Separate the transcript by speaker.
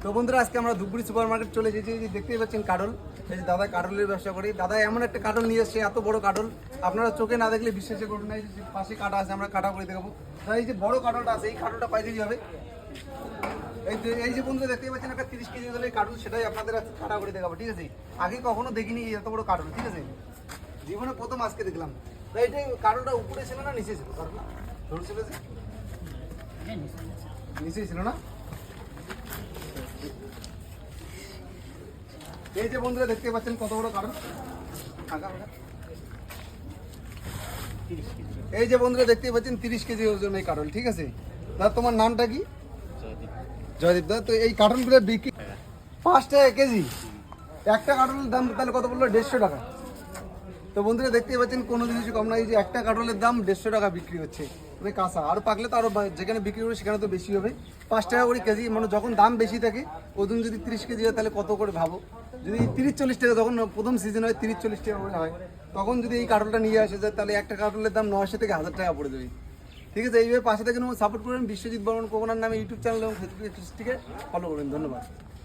Speaker 1: তো বন্ধুরা আজকে আমরা ধূপগুড়ি সুপার মার্কেট চলে এসেছি। যে দেখতেই পাচ্ছেন কাটল, এই যে দাদা কাটলের ব্যবসা করি। দাদা এমন একটা কাটল নিয়ে এসছে, এত বড় কাটল আপনারা চোখে না দেখলে বিশ্বাসই করবেন না। এই যে পাশে কাটা আছে, আমরা কাটা করে দেখাবো। এই যে বড় কাটলটা আছে, এই কাটলটা পাই দিতে হবে। এই যে বন্ধুরা দেখতেই পাচ্ছেন একটা 30 কেজি ওজনের কাটল, সেটাই আপনাদের কাটা করে দেখাবো, ঠিক আছে। আগে কখনো দেখিনি এত বড় কাটল, ঠিক আছে, জীবনে প্রথম আজকে দেখলাম। তো এইটাই কাটলটা উপরে ছিল না নিচে ছিল? কাটলটা ধরে ছিল যে নিচেই ছিল না। এই যে বন্ধুরা দেখতে পাচ্ছেন কত বড় কাটল। এই যে বন্ধুরা দেখতে পাচ্ছেন 30 কেজি ওজন এই কাটল, ঠিক আছে। দাদা তোমার নামটা কি? জয়দীপ দাদা। তো এই কাটলগুলো বিক্রি 5 টাকা কেজি। একটা কাটলের দাম তাহলে কত বললো? 150 টাকা। তো বন্ধুরা দেখতেই পাচ্ছেন কোনো কিছু কম না। এই যে একটা কাটলের দাম 150 টাকা বিক্রি হচ্ছে, মানে কাঁচা। আর পাকলে তো আরো যেখানে বিক্রি করে সেখানে তো বেশি হবে। 5 টাকা করে কেজি, মানে যখন দাম বেশি থাকে ওজন যদি 30 কেজি হয় তাহলে কত করে ভাবো। যদি 30-40 টাকা, তখন প্রথম সিজন হয় 30-40 টাকা করে হয়, তখন যদি এই কাটলটা নিয়ে আসে যায় তাহলে একটা কাটলের দাম 900 থেকে 1000 টাকা পড়ে যাবে, ঠিক আছে। এইভাবে পাশে থেকে সাপোর্ট করবেন। বিশ্বজিৎ বর্মন কোকোনার নামে ইউটিউব চ্যানেল এবং ফেসবুক পেজটিকে ফলো করবেন। ধন্যবাদ।